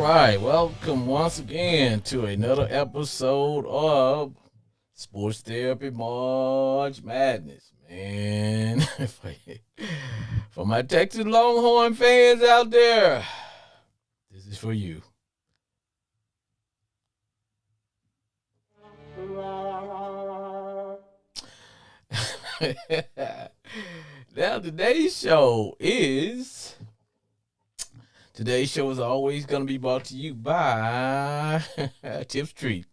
right, welcome once again to another episode of Sports Therapy March Madness, man. For my Texas Longhorn fans out there, this is for you. Now today's show is always gonna be brought to you by Tip Street.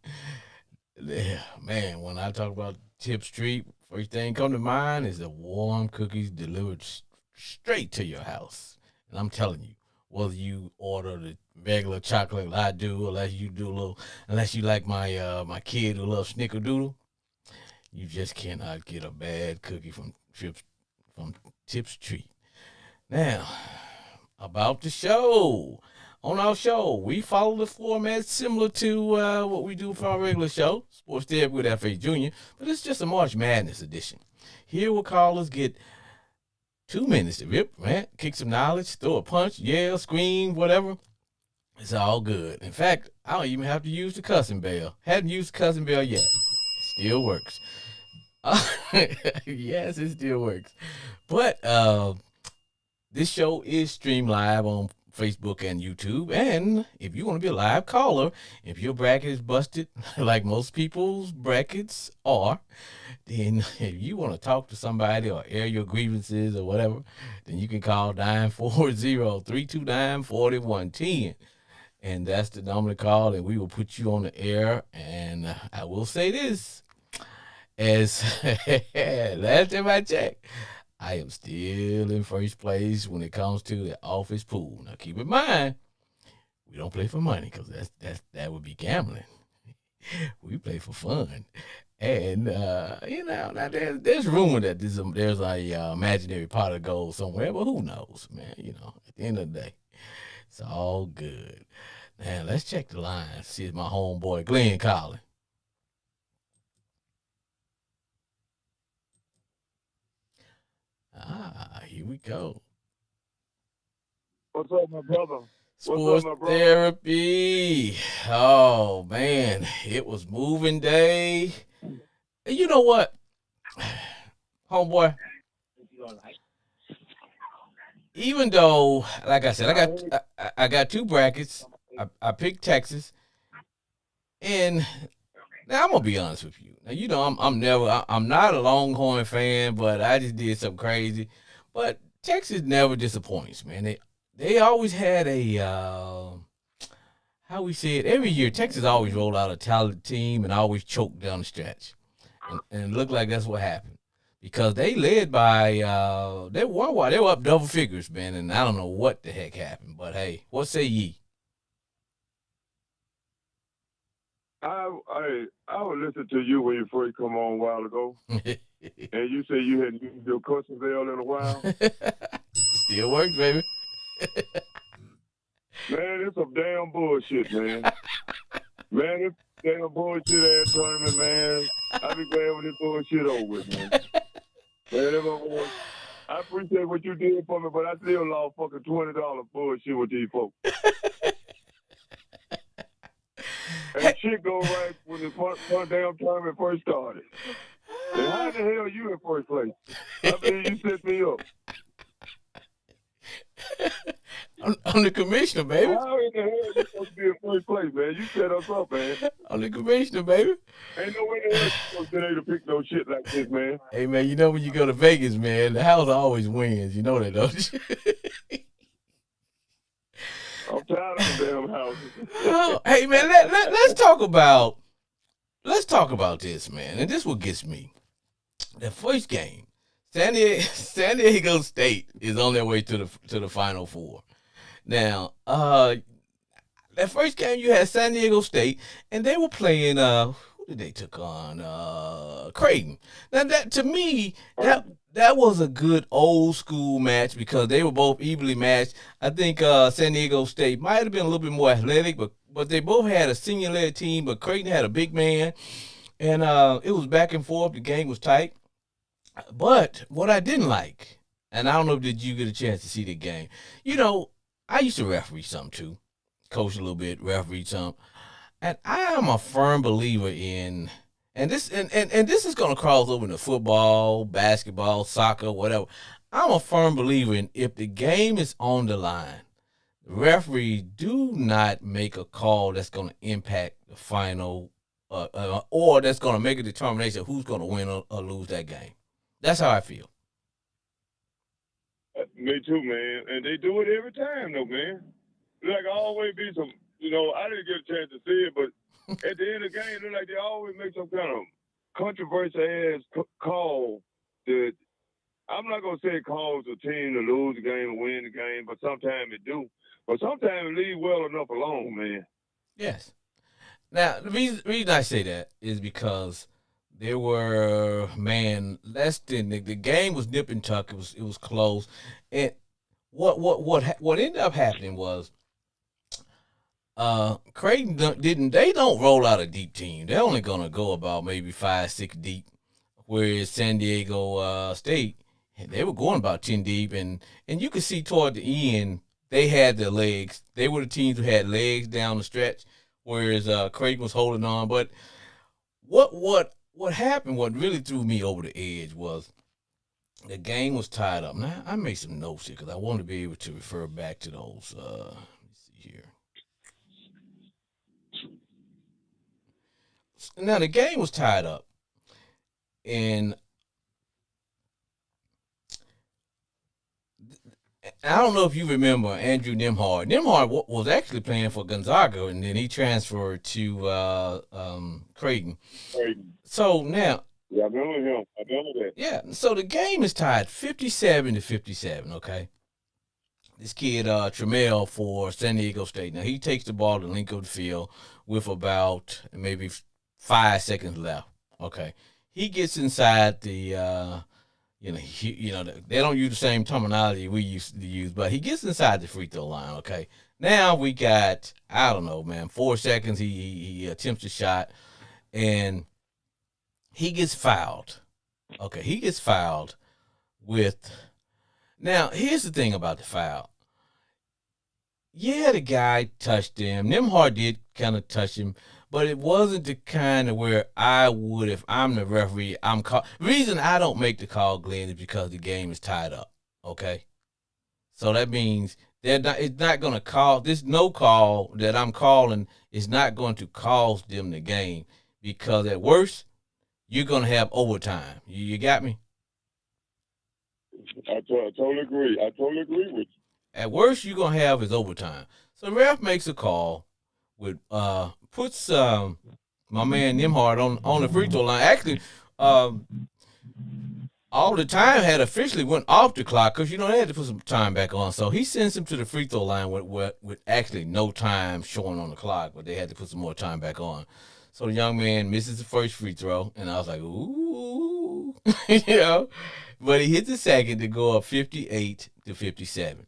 Yeah, man, when I talk about Tip Street, first thing come to mind is the warm cookies delivered straight to your house. And I'm telling you, whether you order the regular chocolate like I do, unless you like my kid who loves snickerdoodle, you just cannot get a bad cookie from Tip's Treat. Now, about the show. On our show, we follow the format similar to what we do for our regular show, Sports Therapy with F.A. Jr., but it's just a March Madness edition. Here we'll callers get 2 minutes to rip, rant, kick some knowledge, throw a punch, yell, scream, whatever. It's all good. In fact, I don't even have to use the cussing bell. Hadn't used the cussing bell yet. It still works. Yes, it still works. But this show is streamed live on Facebook and YouTube. And if you want to be a live caller, if your bracket is busted, like most people's brackets are, then if you want to talk to somebody or air your grievances or whatever, then you can call 940-329-4110. And that's the number to call, and we will put you on the air. And I will say this, as last time I checked, I am still in first place when it comes to the office pool. Now keep in mind, we don't play for money because that would be gambling. We play for fun. And now there's rumor that there's a imaginary pot of gold somewhere, but who knows, man? At the end of the day, it's all good. Now let's check the line. See if my homeboy Glenn calling. Here we go. What's up, my brother? Sports therapy. Oh man, it was moving day. And you know what, homeboy? Even though, like I said, I got two brackets. I picked Texas, and now I'm gonna be honest with you. Now I'm not a Longhorn fan, but I just did something crazy. But Texas never disappoints, man. They always had a how we say it every year. Texas always rolled out a talented team and always choked down the stretch, and it looked like that's what happened because they led by they were up double figures, man, and I don't know what the heck happened. But hey, what say ye? I would listen to you when you first come on a while ago, and you say you hadn't used your cussing bell in a while. Still works, baby. Man, it's some damn bullshit, man. Man, it's damn bullshit ass tournament, man. I be glad when this bullshit over with, man. Man, I appreciate what you did for me, but I still lost fucking $20 bullshit with these folks. And shit go right when the damn tournament first started. And how the hell you in first place? I mean, you set me up. I'm the commissioner, baby. How in the hell you supposed to be in first place, man? You set us up, man. I'm the commissioner, baby. Ain't no way the hell you supposed to be able to pick no shit like this, man. Hey, man, you know when you go to Vegas, man, the house always wins. You know that, don't you? I'm tired of the damn houses. Oh, hey, man, let's talk about this, man. And this is what gets me. The first game, San Diego State is on their way to the Final Four. Now, that first game you had San Diego State, and they were playing who did they took on? Creighton. Now that to me that was a good old school match because they were both evenly matched. I think San Diego State might have been a little bit more athletic, but they both had a senior led team, but Creighton had a big man, and it was back and forth. The game was tight. But what I didn't like, and I don't know, did you get a chance to see the game? I used to referee some too. coach a little bit, referee some. And I am a firm believer in, and this is gonna cross over into football, basketball, soccer, whatever. I'm a firm believer in if the game is on the line, referees do not make a call that's going to impact the final, or that's going to make a determination of who's going to win or lose that game. That's how I feel. Me too, man. And they do it every time, though, man. Like always be some, I didn't get a chance to see it, but at the end of the game, look like they always make some kind of controversial ass call that I'm not gonna say it causes a team to lose the game or win the game, but sometimes it do. But sometimes it leave well enough alone, man. Yes. Now the reason I say that is because there were less than the game was nip and tuck. It was close, and what ended up happening was Creighton they don't roll out a deep team. They're only gonna go about maybe 5-6 deep, whereas San Diego State they were going about 10 deep, and you could see toward the end they had their legs. They were the teams who had legs down the stretch, whereas Creighton was holding on. But what happened? What really threw me over the edge was the game was tied up. Now I made some notes here because I wanted to be able to refer back to those. Let me see here. Now the game was tied up, and I don't know if you remember Andrew Nimhard. Nimhard was actually playing for Gonzaga, and then he transferred to Creighton. So now, yeah, I remember him. I remember that. Yeah, so the game is tied 57-57. Okay, this kid Trammell for San Diego State. Now he takes the ball to the length of the field with about maybe 5 seconds left. Okay, he gets inside the. They don't use the same terminology we used to use, but he gets inside the free throw line. Okay, now we got I don't know, man, 4 seconds. He attempts a shot, and he gets fouled. Okay, he gets fouled with. Now here's the thing about the foul. Yeah, the guy touched him. Nimhard did kind of touch him, but it wasn't the kind of where I would, if I'm the referee, I'm call. The reason I don't make the call, Glenn, is because the game is tied up. Okay, so that means they're not. It's not going to call this no call that I'm calling is not going to cost them the game because at worst you're going to have overtime. You got me? I totally agree. I totally agree with you. At worst you're going to have is overtime. So the ref makes a call with puts my man Nimhard on the free throw line. Actually, all the time had officially went off the clock because they had to put some time back on. So he sends him to the free throw line with actually no time showing on the clock, but they had to put some more time back on. So the young man misses the first free throw, and I was like, ooh, But he hit the second to go up 58-57,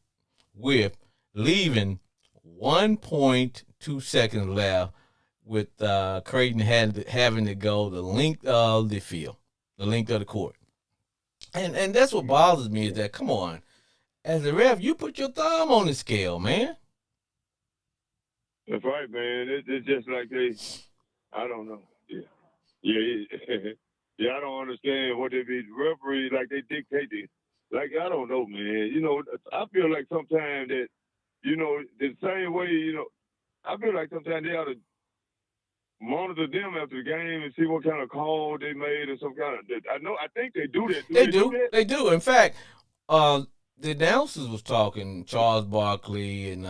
with leaving 1.2 seconds left, with Creighton having to go the length of the field, the length of the court. And that's what bothers me is that, come on, as a ref, you put your thumb on the scale, man. That's right, man. It's just like I don't know. Yeah. Yeah, I don't understand what they be referees like they dictate it. Like I don't know, man. I feel like sometimes that, the same way, I feel like sometimes they ought to monitor them after the game and see what kind of call they made or some kind of. I think they do that. They do. In fact, the announcers was talking. Charles Barkley and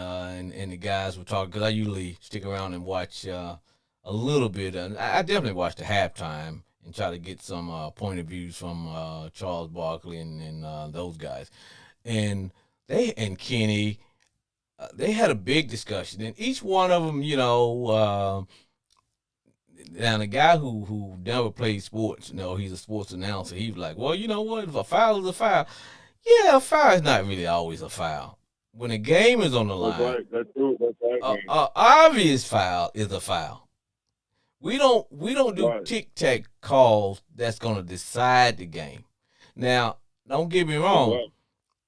the guys were talking because I usually stick around and watch a little bit. I definitely watch the halftime and try to get some point of views from Charles Barkley and those guys, and Kenny. They had a big discussion, and each one of them, now the guy who never played sports, he's a sports announcer. He was like, well, you know what? If a foul is a foul, yeah, a foul is not really always a foul. When a game is on the line, that's right. That's true. That's right. Obvious foul is a foul. We don't do tic tac calls that's gonna decide the game. Now, don't get me wrong.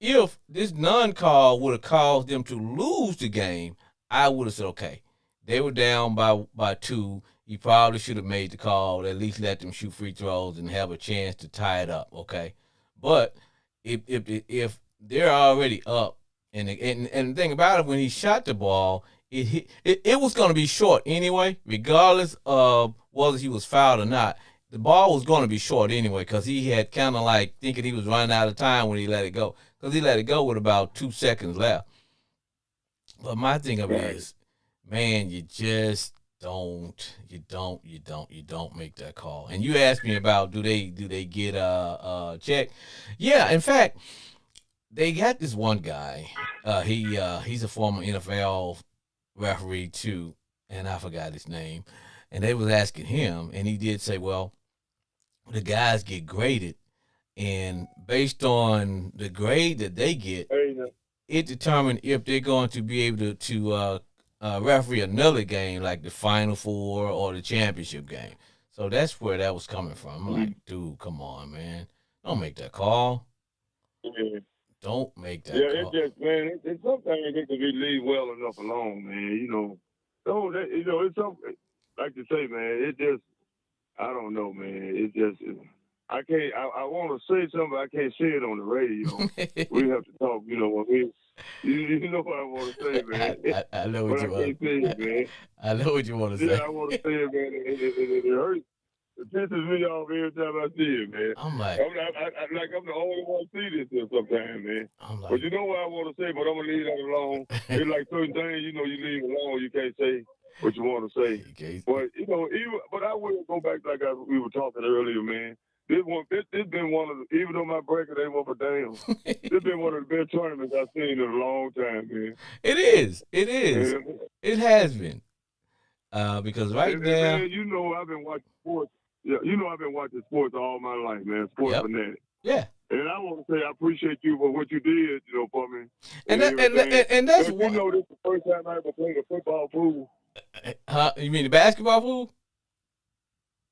If this non-call would have caused them to lose the game, I would have said, okay, they were down by two. He probably should have made the call, at least let them shoot free throws and have a chance to tie it up. Okay, but if they're already up, and the thing about it, when he shot the ball, it was going to be short anyway, regardless of whether he was fouled or not. The ball was going to be short anyway because he had kind of like thinking he was running out of time when he let it go, because he let it go with about 2 seconds left. But my thing of it Right. is, man, you just don't make that call. And you asked me about do they get a check? Yeah, in fact, they got this one guy. He's a former NFL referee too, and I forgot his name. And they was asking him, and he did say, well, the guys get graded, and based on the grade that they get, Hey, it determines if they're going to be able to referee another game like the Final Four or the championship game. So that's where that was coming from. I'm like, dude, come on, man, don't make that call. yeah. Don't make that Yeah, it call. just, man, it's sometimes it can be leave well enough alone, man. So that, it's something like to say, man. It just, I don't know, man. It just, I can't. I want to say something, but I can't say it on the radio. We have to talk, when we. You know what I want to say, man. I know what But I you want. can't say it, man. I know what you want to Yeah, say. I want to say it, man. It hurts. It pisses me off every time I see it, man. I'm like, I'm the only one see this here sometimes, man. I'm But like, you know what I want to say, but I'm gonna leave that alone. It's like certain things, you leave alone. You can't say what you want to say. okay. But but I will go back like we were talking earlier, man. This been one of the, even though my bracket ain't one for damn, this been one of the best tournaments I've seen in a long time, man. It is. It is. And, It has been. Because right and, now, man, I've been watching sports. Yeah, I've been watching sports all my life, man. Sports yep, fanatic. yeah, And I want to say I appreciate you for what you did, for me. and everything. and that's But one. this is the first time I ever played a football pool. You mean the basketball pool?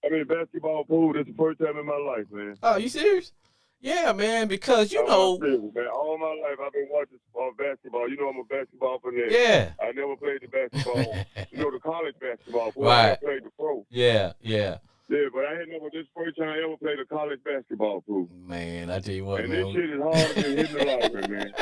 I mean, basketball pool. This is the first time in my life, man. Oh, you serious? Yeah, man. Because I'm serious, man. All my life I've been watching basketball. I'm a basketball fanatic. yeah, I never played the basketball. The college basketball. Boy, I right. never played the pro. Yeah, yeah. Yeah, but I had never this first time I ever played a college basketball pool. Man, I tell you what, And man. this shit is harder than hitting the lottery, man.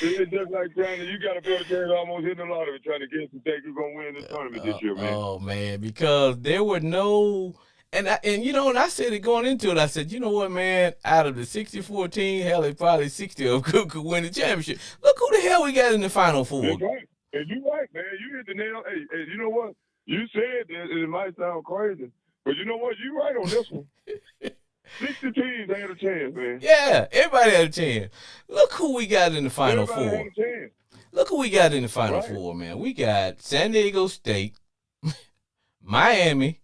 It's just like you got a better chance almost hitting the lottery trying to get to think you're gonna win this tournament this year, man. Oh man, because there were no, and I said it going into it. I said, you know what, man? Out of the 64 teams, hell, they probably 60 of them could win the championship. Look who the hell we got in the Final Four. That's right. And you right, man. You hit the nail. Hey, you know what? You said that it might sound crazy, but you know what? You right on this one. 60 teams had a chance, man. Yeah, everybody had a chance. Look who we got in the Final Everybody Four. had a chance. Look who we got in the Final Right. Four, man. We got San Diego State, Miami,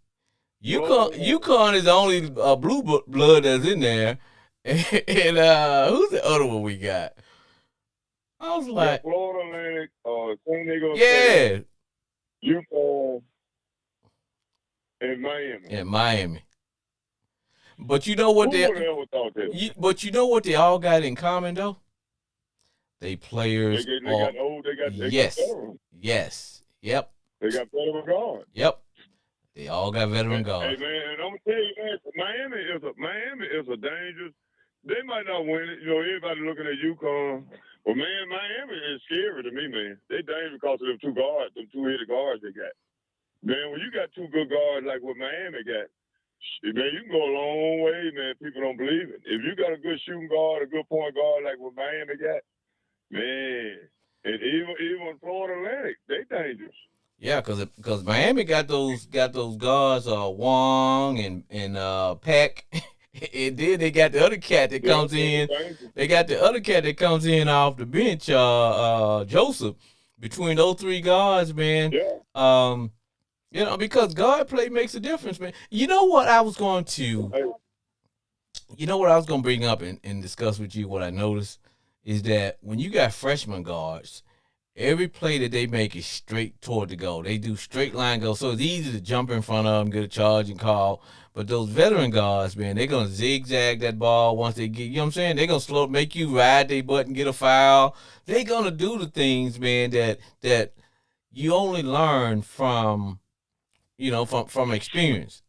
UConn is the only blue blood that's in there, and who's the other one we got? I was like, Florida Atlantic, San Diego yeah, State, UConn, and Miami. yeah, Miami. But you know what Who would have ever thought that? But you know what they all got in common though? They players. They got old. They got yes, veterans. yes, yep, They got veteran guards. yep. They all got veteran guards. Hey man, and I'm gonna tell you, man, Miami is a dangerous. They might not win it. Everybody looking at UConn, but man, Miami is scary to me, man. They dangerous because of them two guards, them two-headed guards they got. Man, when you got two good guards like what Miami got, man, you can go a long way, man. People don't believe it. If you got a good shooting guard, a good point guard like what Miami got, man, and even Florida Atlantic, they dangerous. Yeah, because Miami got those guards, Wong and Peck, and then they got the other cat that comes in. They got the other cat that comes in off the bench, Joseph. Between those three guards, man. Yeah. Because guard play makes a difference, man. You know what I was going to bring up and discuss with you, what I noticed is that when you got freshman guards, every play that they make is straight toward the goal. They do straight line goals, so it's easy to jump in front of them, get a charge and call. But those veteran guards, man, they're going to zigzag that ball once they get, you know what I'm saying? They're going to make you ride their butt and get a foul. They're going to do the things, man, that you only learn from from experience.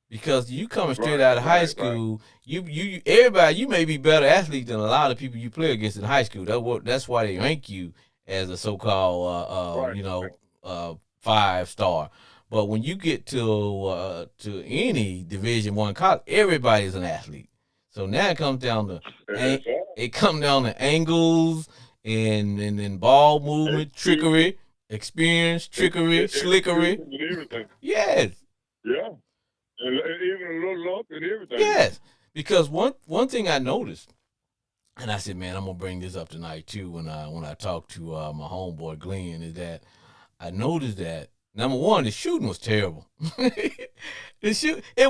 Because you coming straight Right, out of high right, right. school, you everybody you may be better athlete than a lot of people you play against in high school. That's why they rank you as a so-called Right. 5 star. But when you get to any Division 1 college, everybody's an athlete. So now That's all. it comes down to angles and ball movement, Execution, trickery, experience, trickery, slickery. execution and everything. Yes, Yeah. And even a little luck and everything. yes. Because one thing I noticed, and I said, man, I'm gonna bring this up tonight too when I talk to my homeboy Glenn, is that I noticed that number one, the shooting was terrible. It That's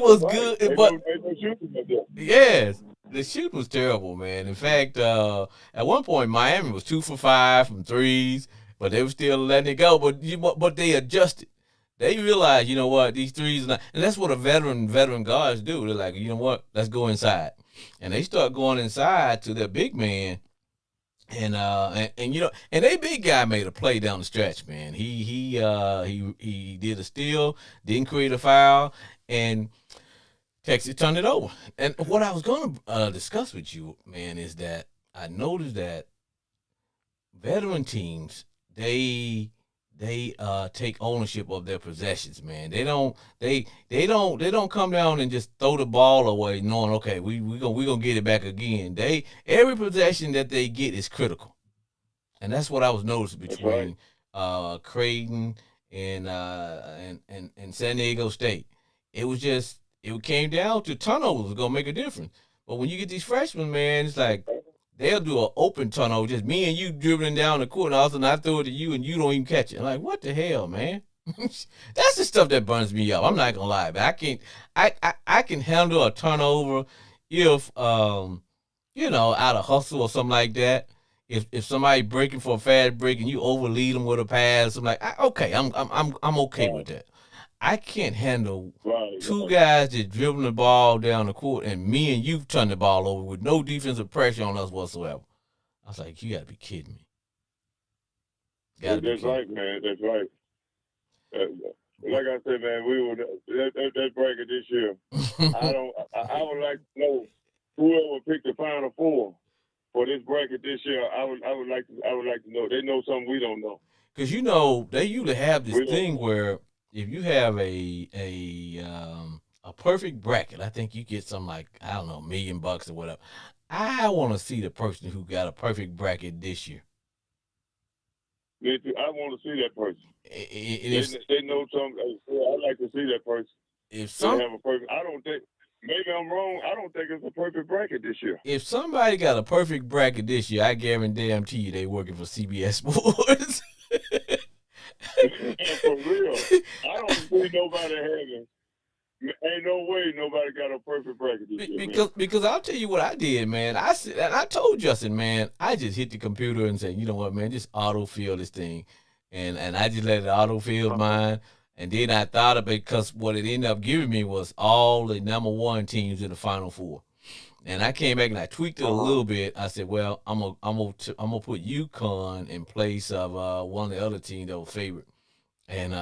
was right. good, but Ain't no shooting up there. yes, the shooting was terrible, man. In fact, at one point Miami was 2 for 5 from threes, but they were still letting it go. But they adjusted. They realized, you know what, these threes, are not, and that's what a veteran guards do. They're like, you know what, let's go inside, and they start going inside to their big man, and they big guy made a play down the stretch, man. He did a steal, didn't create a foul, and Texas turned it over. And what I was gonna discuss with you, man, is that I noticed that veteran teams they take ownership of their possessions, man. They don't come down and just throw the ball away knowing, okay, we gonna get it back again. They every possession that they get is critical. And that's what I was noticing That's right. between Creighton and San Diego State. It came down to turnovers was gonna make a difference. But when you get these freshmen, man, it's like they'll do an open turnover, just me and you dribbling down the court, and all of a sudden I throw it to you and you don't even catch it. I'm like, what the hell, man? That's the stuff that burns me up. I'm not gonna lie, but I can't. I can handle a turnover if out of hustle or something like that. If somebody breaking for a fast break and you overlead them with a pass, I'm like, okay, I'm okay with Right, that. I can't handle right, two right. guys just dribbling the ball down the court and me and you turn the ball over with no defensive pressure on us whatsoever. I was like, you gotta be kidding me. Gotta be That's kidding. right, man. That's right. But Like I said, man, we were that bracket this year. I would like to know whoever picked the final four for this bracket this year. I would like to know. They know something we don't know. because they usually have this We don't thing know. where if you have a perfect bracket, I think you get something like, I don't know, $1,000,000 or whatever. I want to see the person who got a perfect bracket this year. I want to see that person. And They know something. I like to see that person. if They some have a perfect. I don't think. Maybe I'm wrong. I don't think it's a perfect bracket this year. if somebody got a perfect bracket this year, I guarantee you they working for CBS Sports. For real, I don't see nobody having. Ain't no way nobody got a perfect bracket this year, man. because I'll tell you what I did, man. I said, and I told Justin, man, I just hit the computer and said, you know what, man, just autofill this thing, and I just let it autofill mine. And then I thought of it because what it ended up giving me was all the number 1 teams in the Final Four. And I came back and I tweaked it a little bit. I said, well, I'm gonna put UConn in place of one of the other teams that was favorite, and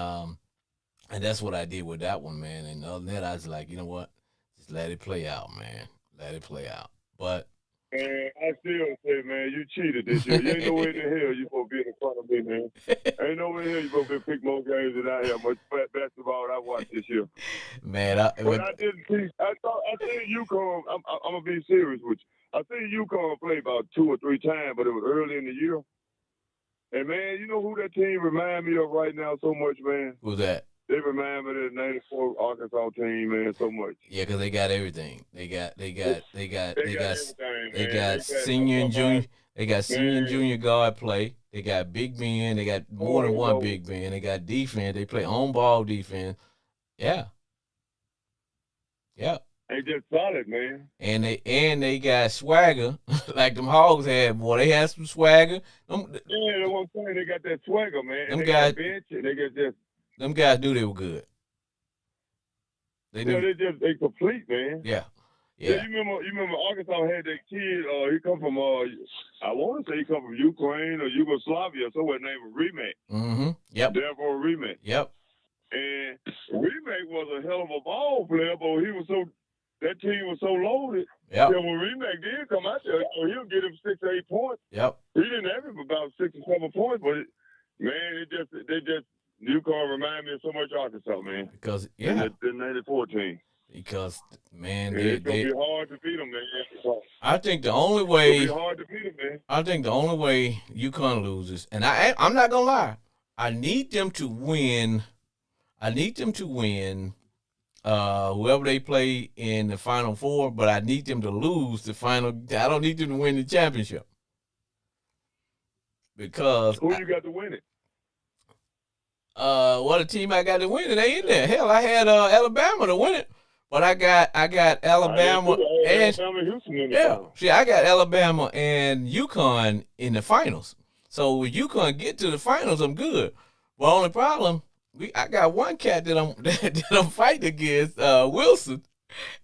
that's what I did with that one, man. And other than that, I was like, you know what, just let it play out, man. Let it play out. But Man, I still say, man, you cheated this year. You ain't no way in the hell you supposed to be in front of me, man. Ain't no way in hell you supposed to pick more games than I have. Much basketball I watched this year. man, But I didn't see. I seen UConn. I'm gonna be serious with you. I seen UConn play about 2 or 3 times, but it was early in the year. And man, you know who that team remind me of right now so much, man? who's that? They remind me of the '94 Arkansas team, man, so much. Yeah, because they got everything. They got they got they got They they got got everything, they man. got They got senior and junior. somebody, They got senior and man. junior guard play. They got big men. They got more than one Oh, big man. They got defense. They play on ball defense. Yeah, yeah. they just solid, man. And they got swagger like them Hogs had. Boy, they had some swagger. Yeah, that's what I'm saying. They got that swagger, man. And Them they guys, got bench, and they got just, them guys knew they were good. They knew. they complete, man. Yeah, Yeah. You remember Arkansas had that kid, he come from, I want to say he come from Ukraine or Yugoslavia, somewhere named Remake. Mm-hmm. Yep. Therefore, Remake. Yep. And Remake was a hell of a ball player, but that team was so loaded. Yep. That when Remake did come out there, he'll get him 6 or 8 points. Yep. He didn't average about 6 or 7 points, but UConn remind me of so much Arkansas, man. Because the '94 team. Because man, it's gonna be hard to beat them, man. I think the only way it's gonna be hard to beat them, man. I think the only way UConn loses, and I'm not gonna lie, I need them to win. Whoever they play in the Final Four, but I need them to lose the final. I don't need them to win the championship. Because who you got to win it? What a team I got to win it. They in there. Hell, I had Alabama to win it, but I got Alabama and Houston in the final. See, I got Alabama and UConn in the finals. So if UConn get to the finals, I'm good. Well, only problem, I got one cat that I'm fighting against, Wilson,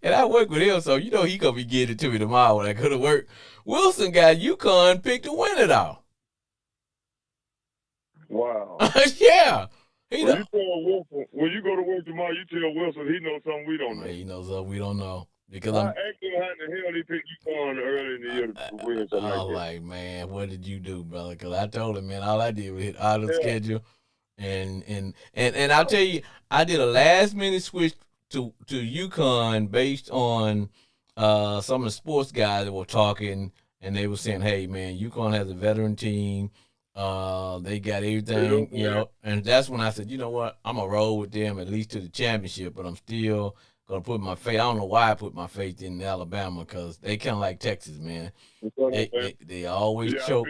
and I work with him, so he gonna be getting it to me tomorrow when I go to work. Wilson got UConn picked to win it all. Wow. Yeah. When you tell Wilson, when you go to work tomorrow, you tell Wilson he knows something we don't know. He knows something we don't know. Because I asked him how in the hell he picked UConn early in the year to win something like that. Like, man, what did you do, brother? Because I told him, man, all I did was hit out of the schedule. And I'll tell you, I did a last minute switch to UConn based on some of the sports guys that were talking, and they were saying, hey, man, UConn has a veteran team. They got everything, and that's when I said, you know what, I'm gonna roll with them at least to the championship, but I'm still gonna put my faith. I don't know why I put my faith in Alabama, because they kind of like Texas, man. They always choke.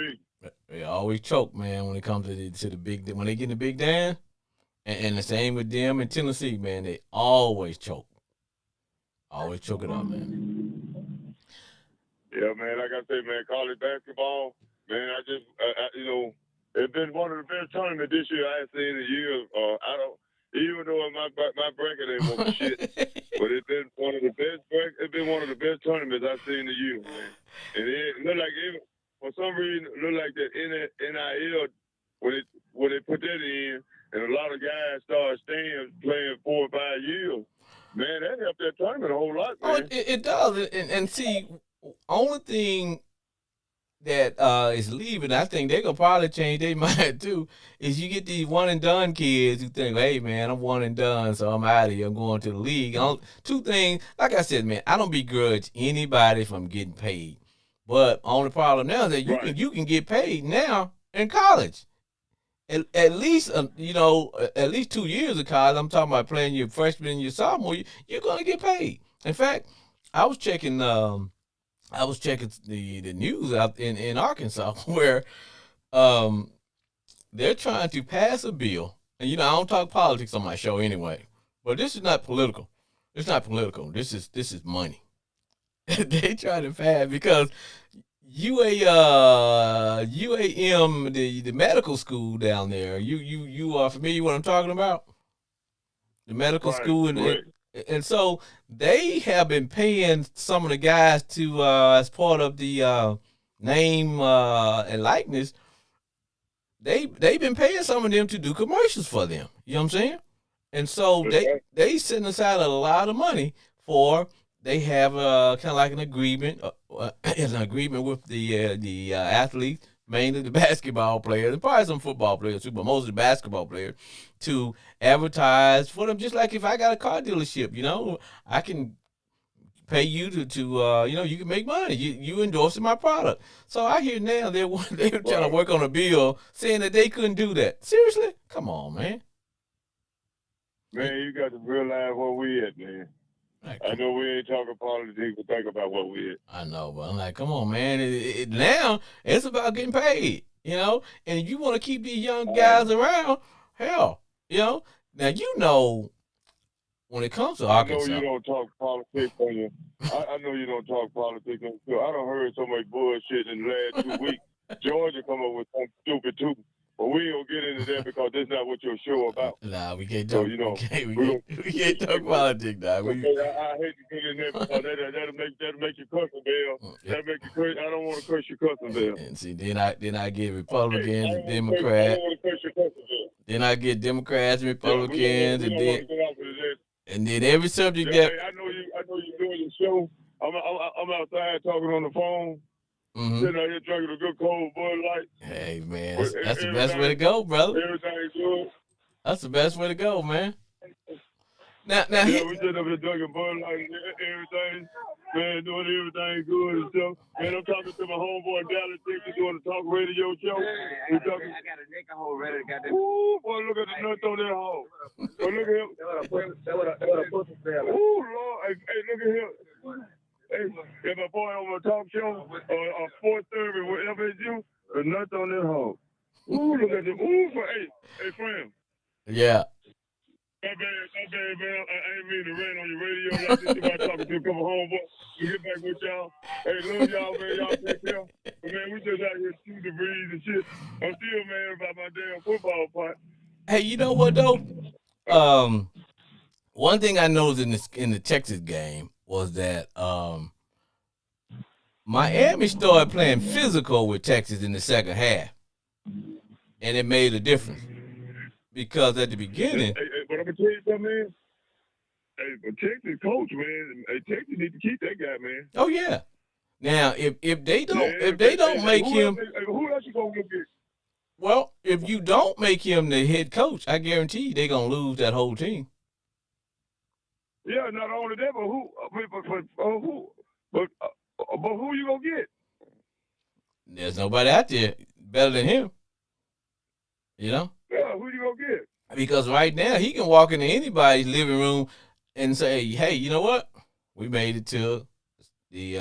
They always choke, man, when it comes to the big. When they get in the big dance, and the same with them in Tennessee, man. They always choke. Always choke it up, man. Yeah, man. Like I say, man, college basketball. Man, it's been one of the best tournaments this year I've seen in years. Even though my bracket ain't worth shit, but it's been one of the best. It's been one of the best tournaments I've seen in years, man. And it looked like for some reason it looked like that NIL when they put that in, and a lot of guys started staying playing 4 or 5 years. Man, that helped that tournament a whole lot, man. Oh, it does, and see, only thing that is leaving, I think they're gonna probably change their mind too, is you get these one and done kids who think, hey man, I'm one and done, so I'm out of here, I'm going to the league. Two things, like I said, man, I don't begrudge anybody from getting paid, but only problem now is that you can get paid now in college. At least at least 2 years of college. I'm talking about playing your freshman and your sophomore. You're gonna get paid. In fact, I was checking the news out in Arkansas where they're trying to pass a bill. And I don't talk politics on my show anyway, but this is not political. It's not political. This is money. They try to pass because UAM, the medical school down there. You are familiar with what I'm talking about? The medical school and so they have been paying some of the guys to as part of the name and likeness. They've been paying some of them to do commercials for them. You know what I'm saying? And so they setting aside a lot of money for. They have kind of like an agreement, with the athletes, mainly the basketball players, and probably some football players too, but mostly basketball players, to advertise for them. Just like if I got a car dealership, I can pay you to you can make money. You endorsing my product. So I hear now they're trying to work on a bill saying that they couldn't do that. Seriously? Come on, man. Man, you got to realize where we at, man. I know we ain't talking politics, but think about what we at. I know, but I'm like, come on, man. Now it's about getting paid, and if you want to keep these young guys around, hell, now when it comes to Arkansas. I know you don't talk politics on you. I know you don't talk politics on you. I done heard so much bullshit in the last 2 weeks. Georgia come up with something stupid too. But we ain't gonna get into that because that's not what your show about. Nah, we can't So talk. you know, We can't talk politics, dog. I hate to get in there because that'll make you cuss a bell. That'll make you curse. I don't want to curse your cussing bell. And see, then I get Republicans I and don't Democrats. want to curse your cussing bell. Then I get Democrats and Republicans, we don't want to get off of that. and then every subject Yeah, that. hey, I know you doing your show. I'm outside talking on the phone. Mm-hmm. Sitting out here drinking a good cold Bud Light. Hey man, that's the best way to go, brother. Everything's good. That's the best way to go, man. Now, Yeah, we sitting up here drinking Bud Light and everything. Man, doing everything good and stuff. Man, I'm talking to my homeboy Dallas Texas doing the talk radio show. I got a neck hole ready to goddamn. Ooh, boy, look at the nuts on that hole. Boy, look at him. That what a pussy fella. Ooh, Lord. Hey, look at him. Hey, if a boy on a talk show or a sports service, whatever it's you, the nuts on that hole. Ooh, look at them. Ooh, hey, friend. Yeah. My bad, man. I ain't mean to rant on your radio like this. I'm talking to a couple homeboys. We get back with y'all. Hey, love y'all, man. Y'all take care. But, man, we just out here shooting the breeze and shit. I'm still mad about my damn football part. Hey, you know what though? One thing I noticed in the Texas game was that Miami started playing physical with Texas in the second half, and it made a difference because at the beginning. Hey, but I'm gonna tell you something, man. Hey, but Texas coach, man, Texas need to keep that guy, man. Oh yeah. Now, if they don't make him, who else you gonna get? Well, if you don't make him the head coach, I guarantee you they're gonna lose that whole team. Yeah, not only that, but who you gonna get? There's nobody out there better than him. You know? Yeah, who you gonna get? Because right now he can walk into anybody's living room and say, "Hey, you know what? We made it to the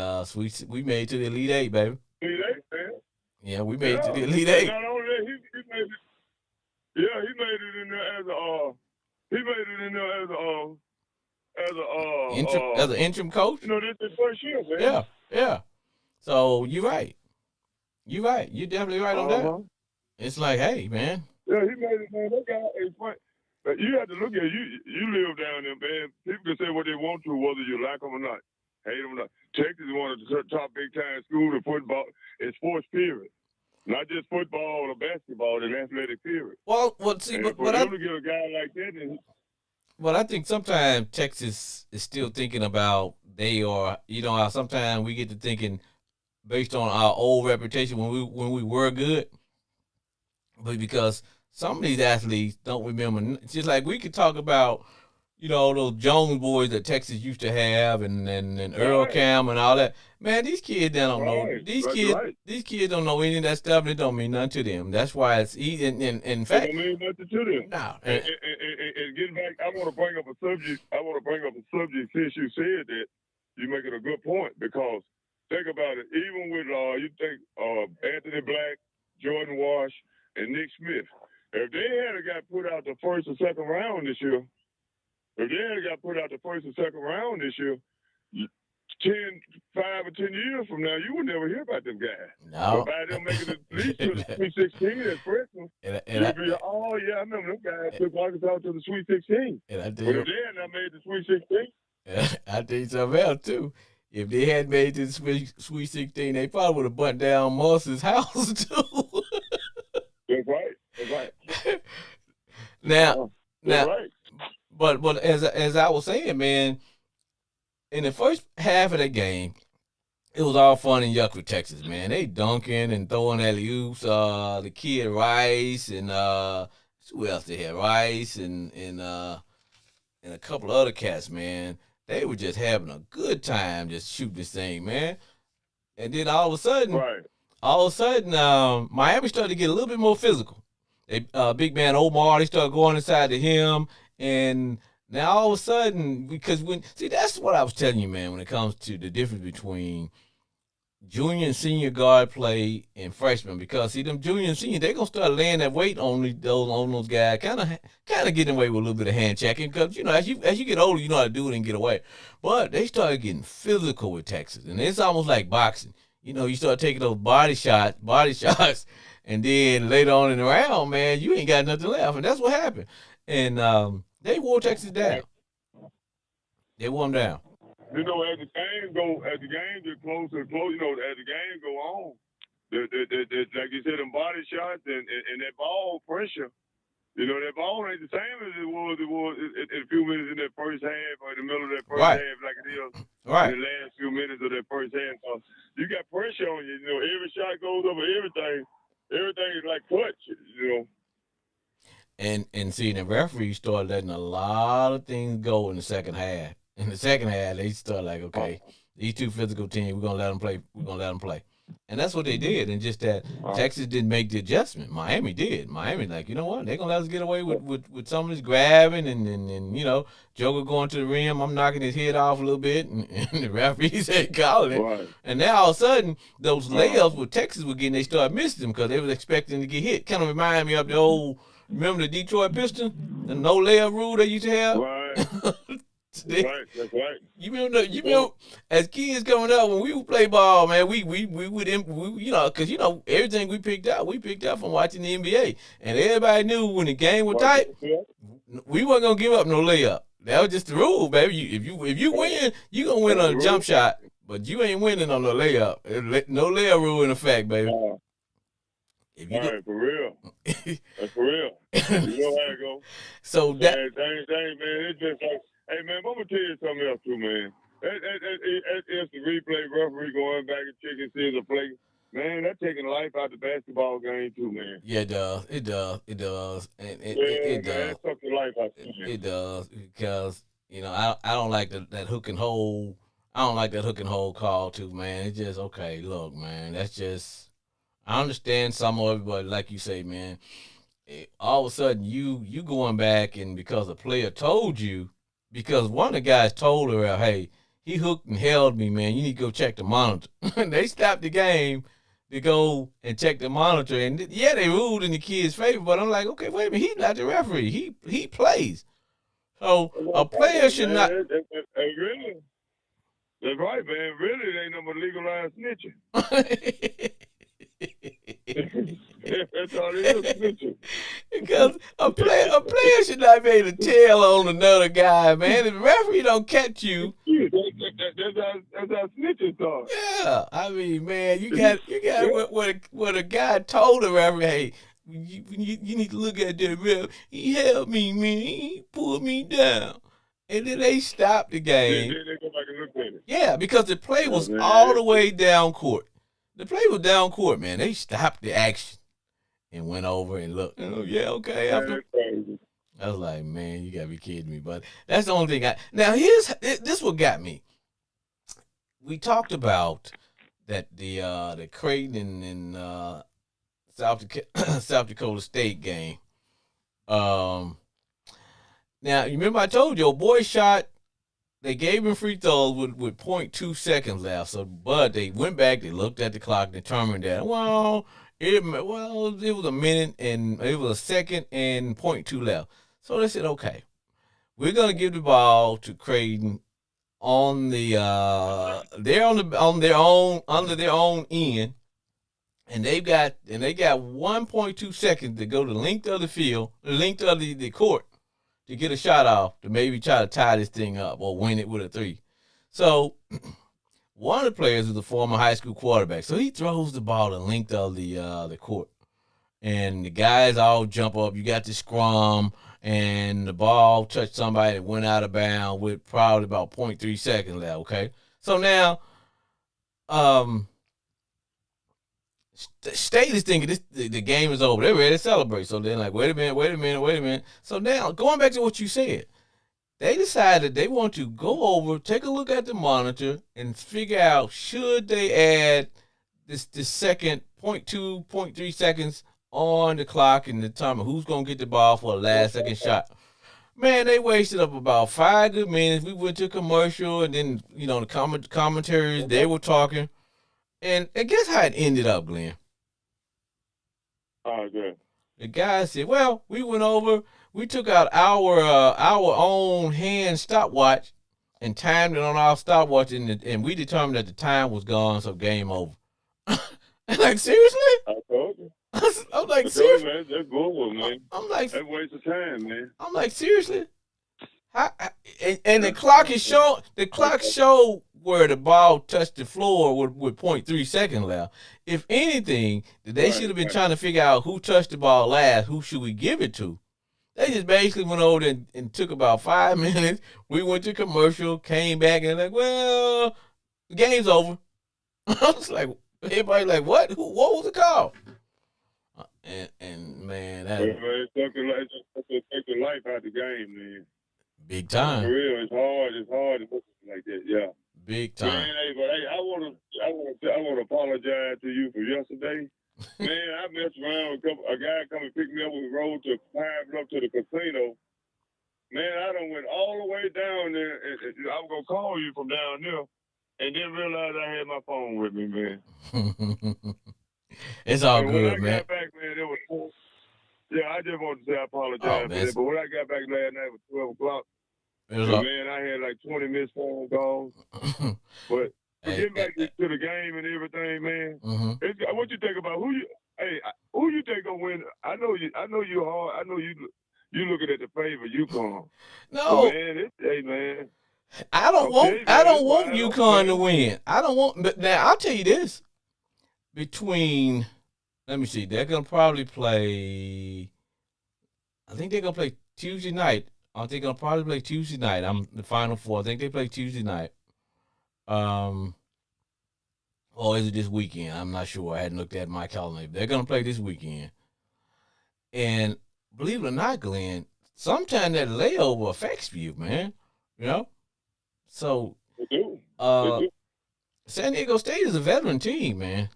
we made it to the Elite Eight, baby." Elite Eight, man. Yeah, we made it to the Elite Eight. Not only that, he made it. Yeah, he made it in there as an interim coach. You know, this is his first year, man. Yeah. So you're right. You're right. You're definitely right on that. It's like, hey, man. Yeah, he made it, man. That guy is fine. But you have to look at it. You live down there, man. People can say what they want to, whether you like them or not, hate them or not. Texas is one of the top big-time schools in football. It's sports, period. Not just football or basketball, and athletic, period. Well, see, but I to get a guy like that. Well, I think sometimes Texas is still thinking about how sometimes we get to thinking based on our old reputation when we were good, but because some of these athletes don't remember. It's just like we could talk about, those Jones boys that Texas used to have, and Earl Cam and all that. Man, these kids don't know. These kids don't know any of that stuff. And it don't mean nothing to them. That's why it's easy. And in fact, it don't mean nothing to them. No. And getting back, I want to bring up a subject. Since you said that. You're making a good point because think about it. Even with you think Anthony Black, Jordan Wash, and Nick Smith, if they had got put out the first or second round this year. 5 or 10 years from now, you would never hear about them guys. No. But by them making it at least to the Sweet 16 as freshmen, you'd be, oh, yeah, I remember them guys took Arkansas to the Sweet 16. And I but if they had not made the Sweet 16. I tell you something else, too. If they had made it to the Sweet 16, they probably would have burnt down Moss's house, too. That's right. Now, right. But as I was saying, man, in the first half of the game, it was all fun and yuck with Texas, man. They dunking and throwing alley-oops. The kid Rice and who else they had? Rice and a couple of other cats, man. They were just having a good time just shooting this thing, man. And then all of a sudden, Miami started to get a little bit more physical. Big man Omar, they started going inside to him. And now all of a sudden, that's what I was telling you, man, when it comes to the difference between junior and senior guard play and freshman. Because them junior and senior, they're gonna start laying that weight on those guys, kind of getting away with a little bit of hand checking. Because as you get older, you know how to do it and get away. But they started getting physical with Texas, and it's almost like boxing. you start taking those body shots, and then later on in the round, man, you ain't got nothing left, and that's what happened. And they wore Texas down. They wore them down. As the game get closer and closer, as the game go on, like you said, them body shots and that ball pressure. That ball ain't the same as it was in a few minutes in that first half or in the middle of that first Right. half like it is Right. in the last few minutes of that first half. You got pressure on you. Every shot goes over everything. Everything is like clutch. And see, the referees started letting a lot of things go in the second half. In the second half, they started like, okay, these two physical teams, we're gonna let them play. We're gonna let them play, and that's what they did. And just that Texas didn't make the adjustment. Miami did. Miami, like, you know what? They're gonna let us get away with some of this grabbing and Joker going to the rim. I'm knocking his head off a little bit, and the referees ain't calling it. Right. And now all of a sudden, those layups with Texas were getting, they started missing them because they was expecting to get hit. Kind of remind me of the old. Remember the Detroit Pistons? The no layup rule they used to have? Right. That's right. You remember as kids coming up when we would play ball, man, we would because everything we picked up from watching the NBA. And everybody knew when the game was tight, we wasn't gonna give up no layup. That was just the rule, baby. If you win, you gonna win on a jump shot. But you ain't winning on the layup. No layup rule in effect, baby. For real. That's for real. You know how it goes. So that man, it's just like, hey man, I'm gonna tell you something else too, man. That's the replay referee going back and checking seeing the play. Man, that's taking life out the basketball game too, man. Yeah, it does. It does. It does. And it does. It took the life out the game. It does because I don't like that hook and hold. I don't like that hook and hold call too, man. It's just okay. Look, man, that's just. I understand some of it, but like you say, man, all of a sudden you going back and because a player told you, because one of the guys told her, hey, he hooked and held me, man. You need to go check the monitor. They stopped the game to go and check the monitor, and yeah, they ruled in the kid's favor. But I'm like, okay, wait a minute, he's not the referee. He plays, so a player should not. Really, that's right, man. Really, it ain't no more legalized snitching. That's all it is, snitching. Because a player should not be able to tell on another guy, man. If the referee don't catch you, that's how snitching starts. Yeah, I mean, man, you got what a guy told the referee, hey, you need to look at that ref. He held me, man. He pulled me down. And then they stopped the game. Then they go back and look at it. Yeah, because the play was all the way down court. The play was down court, man. They stopped the action and went over and looked. Yeah, okay. I was like, man, you gotta be kidding me. But that's the only thing now this what got me. We talked about that the Creighton and South Dakota State game. Now you remember I told you, boy shot. They gave him free throws with 0.2 seconds left. So, but they went back, they looked at the clock, determined that it was a minute and it was a second and 0.2 left. So they said, okay, we're gonna give the ball to Creighton on the on their own under their own end, and they got 1.2 seconds to go to the length of the field, the length of the court, to get a shot off to maybe try to tie this thing up or win it with a three. So one of the players is a former high school quarterback. So he throws the ball the length of the court. And the guys all jump up. You got the scrum, and the ball touched somebody that went out of bounds with probably about 0.3 seconds left, okay? So now State is thinking the game is over. They're ready to celebrate. So they're like, wait a minute. So now, going back to what you said, they decided they want to go over, take a look at the monitor, and figure out should they add this second 0.2, 0.3 seconds on the clock and determine who's going to get the ball for a last second shot. Man, they wasted up about 5 good minutes. We went to commercial, and then, the commentaries, they were talking. And guess how it ended up, Glenn? Oh, good. The guy said, well, we went over, we took out our own hand stopwatch and timed it on our stopwatch, and we determined that the time was gone, so game over. Like, seriously? I told you. I'm like, I told you, seriously? man. That's bull, man. I'm like, That's waste of time, man. seriously? And the clock is showing. The clock showed where the ball touched the floor with 0.3 seconds left. If anything, they should have been trying to figure out who touched the ball last. Who should we give it to? They just basically went over there and took about 5 minutes. We went to commercial, came back, and like, well, the game's over. I was like, everybody like, what? What was the call? And man, that It took the life out the game, man. big For time, real, it's hard. It's hard to look like that. Yeah. big Man, time. hey, but hey, I want to apologize to you for yesterday. Man, I messed around with a guy come and pick me up. We rode to climbed up to the casino. Man, I done went all the way down there. And I was gonna call you from down there, and then realized I had my phone with me, man. It's all And good, when I man. got back, man, it was. Yeah, I just wanted to say I apologize Oh, for man. that. But when I got back last night, it was 12 o'clock. It was And all, man, I had like 20 missed phone calls. But getting back to the game and everything, man. What you think about who you think gonna win? I know you hard. I know you looking at the favor UConn. no, But man, hey man. I don't want UConn to win. I don't want. But now I'll tell you this: between, let me see, they're gonna probably play. I think they're gonna play Tuesday night. I think they're gonna probably play Tuesday night. I'm the Final Four. I think they play Tuesday night. Or is it this weekend? I'm not sure. I hadn't looked at my calendar. They're gonna play this weekend. And believe it or not, Glenn, sometimes that layover affects you, man. You know? So San Diego State is a veteran team, man.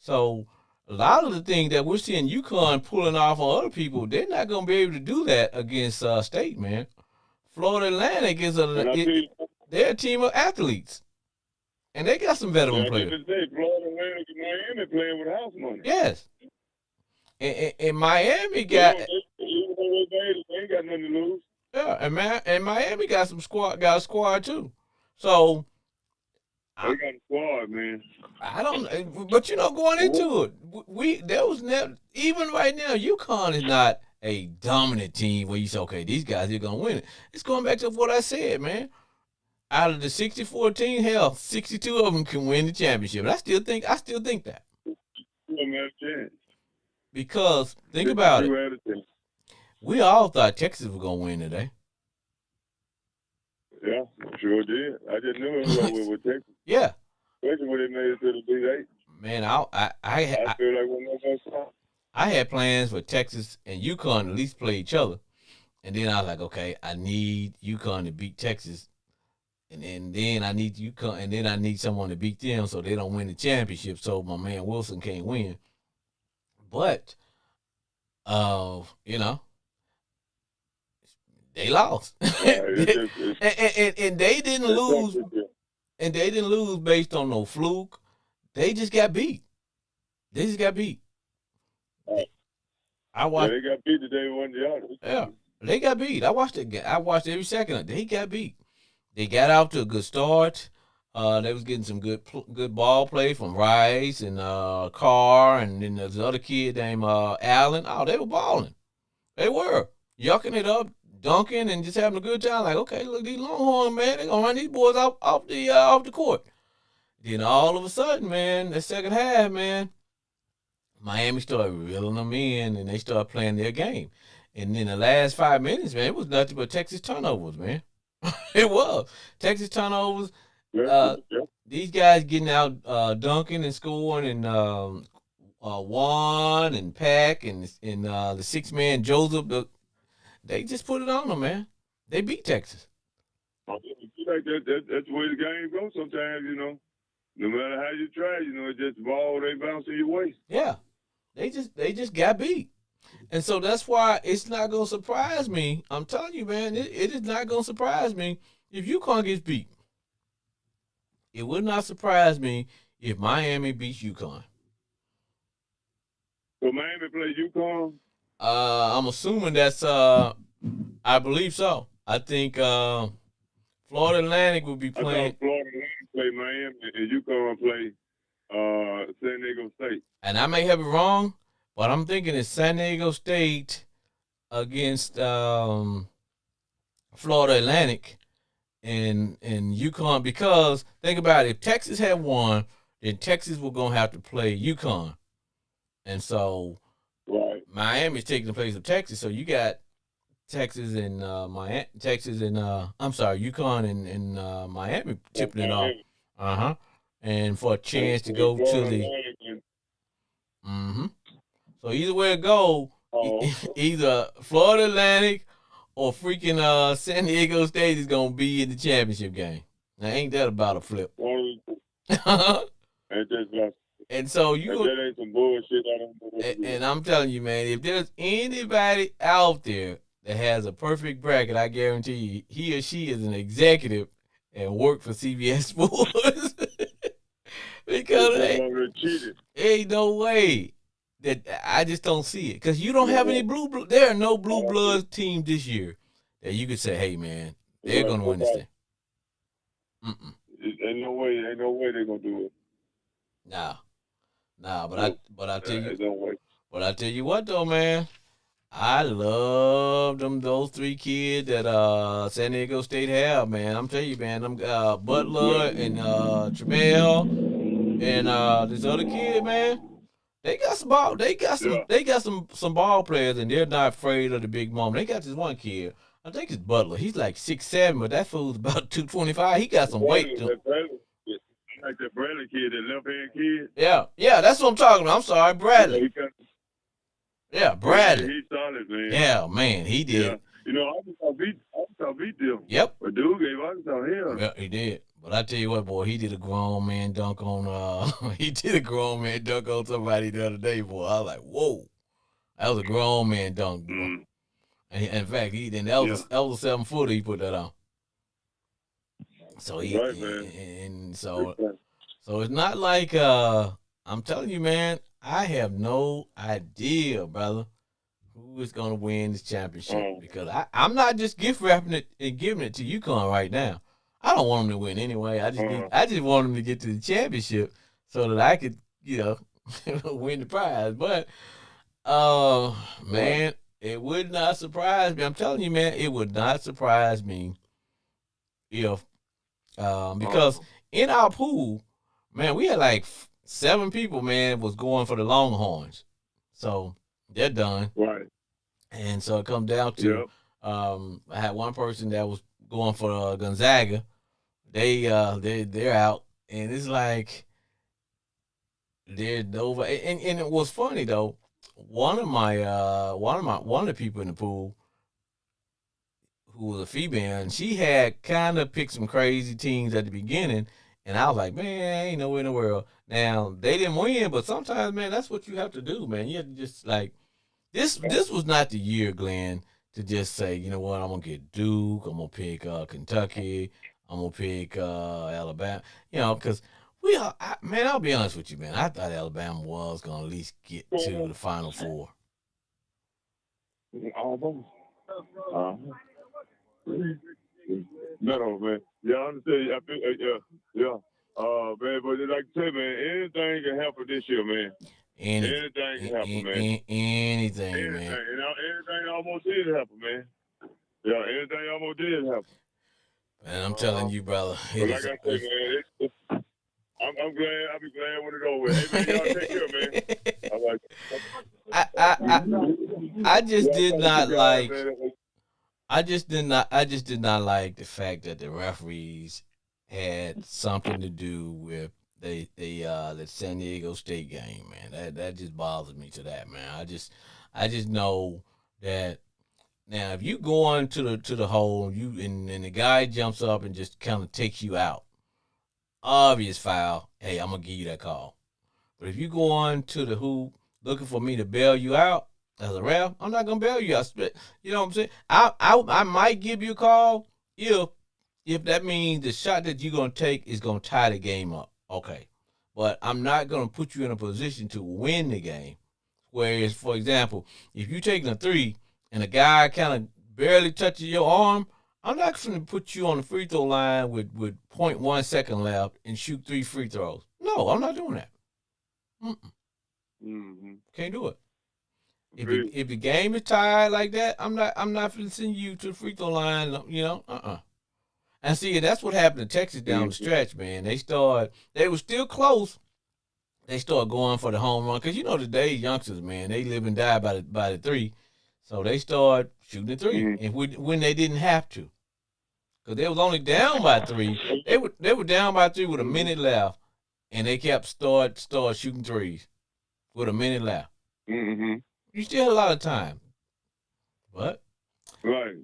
So a lot of the things that we're seeing UConn pulling off on other people, they're not gonna be able to do that against State, man. Florida Atlantic they're a team of athletes. And they got some veteran players. Florida Atlantic and Miami playing with house money. Yes. And Miami got They ain't got nothing to lose. Yeah, and Miami got a squad too. So they got a squad, man. I don't, but going into it, there was never, even right now, UConn is not a dominant team where you say, okay, these guys are gonna win it. It's going back to what I said, man. Out of the 64 teams, hell, 62 of them can win the championship. And I still think that. Because think about it. We all thought Texas was gonna win today. Yeah, sure did. I just knew it was going with Texas. Yeah. Especially when they made it to the Big Eight. Man, I feel like we're not gonna I had plans for Texas and UConn to at least play each other. And then I was like, okay, I need UConn to beat Texas. And then I need UConn, and then I need someone to beat them so they don't win the championship. So my man Wilson can't win. But, they lost, and they didn't lose, and they didn't lose based on no fluke. They just got beat. I watched. Yeah, they got beat today. One the other. Yeah, they got beat. I watched it. I watched every second of it. They got beat. They got out to a good start. They was getting some good ball play from Rice and Carr, and then there's other kid named Allen. Oh, they were balling. They were yucking it up, dunking, and just having a good time. Like, okay, look, these Longhorns, man, they gonna run these boys off the court. Then all of a sudden, man, the second half, man, Miami started reeling them in, and they started playing their game. And then the last 5 minutes, man, it was nothing but Texas turnovers, man. It was Texas turnovers. These guys getting out, dunking and scoring, and Juan and Pack and the 6-man Joseph. They just put it on them, man. They beat Texas. That's the way the game goes. Sometimes, no matter how you try, it's just the ball ain't bouncing your way. Yeah, they just got beat. And so that's why it's not going to surprise me. I'm telling you, man, it is not going to surprise me if UConn gets beat. It would not surprise me if Miami beats UConn. So Miami play UConn? I'm assuming that's, I believe so. I think Florida Atlantic will be playing. Florida Atlantic play Miami and UConn play San Diego State. And I may have it wrong, but I'm thinking it's San Diego State against Florida Atlantic and UConn, because think about it, if Texas had won, then Texas was gonna have to play UConn, and so Right. Miami's taking the place of Texas. So you got Texas and Miami, Texas and UConn and Miami tipping it off. And for a chance to go to the. So either way it go, either Florida Atlantic or freaking San Diego State is gonna be in the championship game. Now ain't that about a flip? And so you go, that ain't some bullshit. and I'm telling you, man, if there's anybody out there that has a perfect bracket, I guarantee you, he or she is an executive and work for CBS Sports. Because ain't no way that I just don't see it. Because you don't have any there are no blue blood team this year that you could say, hey man, they're gonna win this thing. Ain't no way they're gonna do it. Nah, but I tell you what though, man, I love those three kids that San Diego State have, man. I'm telling you, man, them Butler and Tremel and this other kid, man. They got some ball. They got some ball players, and they're not afraid of the big moment. They got this one kid. I think it's Butler. He's like 6'7", but that fool's about 225. He got some weight to him. Like that Bradley kid, that left hand kid. Yeah, that's what I'm talking about. I'm sorry, Bradley. Yeah, Bradley. He's solid, man. Yeah, man, he did. Yeah. You know, Arkansas beat them. Yep. But dude gave Arkansas him. Yeah, he did. But I tell you what, boy, he did a grown man dunk on somebody the other day, boy. I was like, whoa. That was a grown man dunk, boy. Mm. And in fact, that was a 7-footer he put that on. So so it's not like I'm telling you, man, I have no idea, brother, who is gonna win this championship, because I'm not just gift wrapping it and giving it to UConn right now. I don't want them to win anyway. I just want them to get to the championship so that I could, win the prize. But man, it would not surprise me. I'm telling you, man, it would not surprise me if because in our pool, man, we had like 7 people, man, was going for the Longhorns. So they're done. Right. And so it comes down to I had one person that was going for Gonzaga. They're out, and it's like they're over. And it was funny though. One of the people in the pool, who was a female, and she had kind of picked some crazy teams at the beginning, and I was like, man, ain't nowhere in the world. Now they didn't win, but sometimes, man, that's what you have to do, man. You have to just like this was not the year, Glenn, to just say, you know what, I'm gonna get Duke, I'm gonna pick Kentucky, I'm gonna pick Alabama, because I'll be honest with you, man. I thought Alabama was gonna at least get to the Final Four. Almost. No, man. Yeah, I understand. I think, yeah. Man, but like I say, man, anything can happen this year, man. Anything can happen, man. Anything, man. Anything almost did happen, man. Yeah, anything almost did happen. Man, I'm telling you, brother. Like I say, man, I'm glad. I'll be glad when it's over with. Hey, man, y'all take care, man. I like. I just did not like. I just did not like the fact that the referees had something to do with the San Diego State game, man. That just bothers me to that, man. I just know that now if you go on to the hole, and the guy jumps up and just kind of takes you out, obvious foul. Hey, I'm gonna give you that call. But if you go on to the hoop looking for me to bail you out as a ref, I'm not gonna bail you out. You know what I'm saying? I might give you a call if that means the shot that you're gonna take is gonna tie the game up. Okay. But I'm not gonna put you in a position to win the game. Whereas, for example, if you're taking a 3 and a guy kind of barely touches your arm, I'm not going to put you on the free throw line with 0.1 second left and shoot 3 free throws. No, I'm not doing that. Can't do it. If the game is tied like that, I'm not finna send you to the free throw line. You know, And see, that's what happened to Texas down the stretch, man. They were still close. They started going for the home run because you know today's youngsters, man, they live and die by the three. So they started shooting the three, and when they didn't have to, because they was only down by three. They were down by three with a minute left, and they kept start shooting threes with a minute left. You still had a lot of time, but right.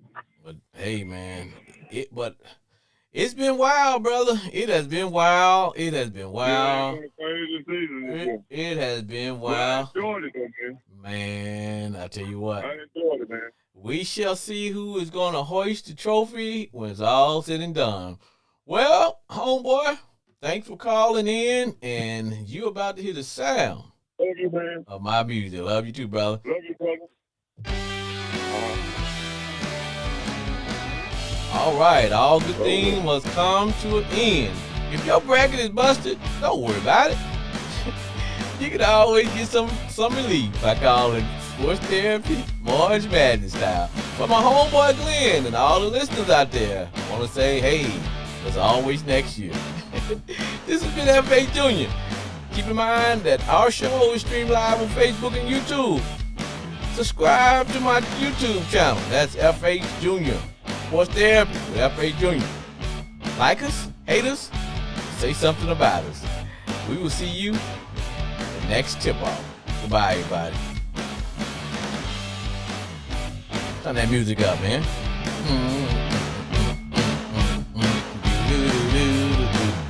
But hey, man, it's been wild, brother. It has been wild. It has been wild. It has been wild. I enjoyed it, though, man. I tell you what. I enjoyed it, man. We shall see who is going to hoist the trophy when it's all said and done. Well, homeboy, thanks for calling in, and you about to hear the sound. Love you, man. Of my music. Love you too, brother. Love you, brother. All right, all good things must come to an end. If your bracket is busted, don't worry about it. You can always get some relief by calling Sports Therapy March Madness style. For my homeboy Glenn and all the listeners out there, I want to say, hey, there's always next year. This has been F.H. Jr. Keep in mind that our show is streamed live on Facebook and YouTube. Subscribe to my YouTube channel. That's F.H. Jr. Sports Therapy with F.H. Jr. Like us, hate us, say something about us. We will see you in the next tip-off. Goodbye, everybody. Turn that music up, man.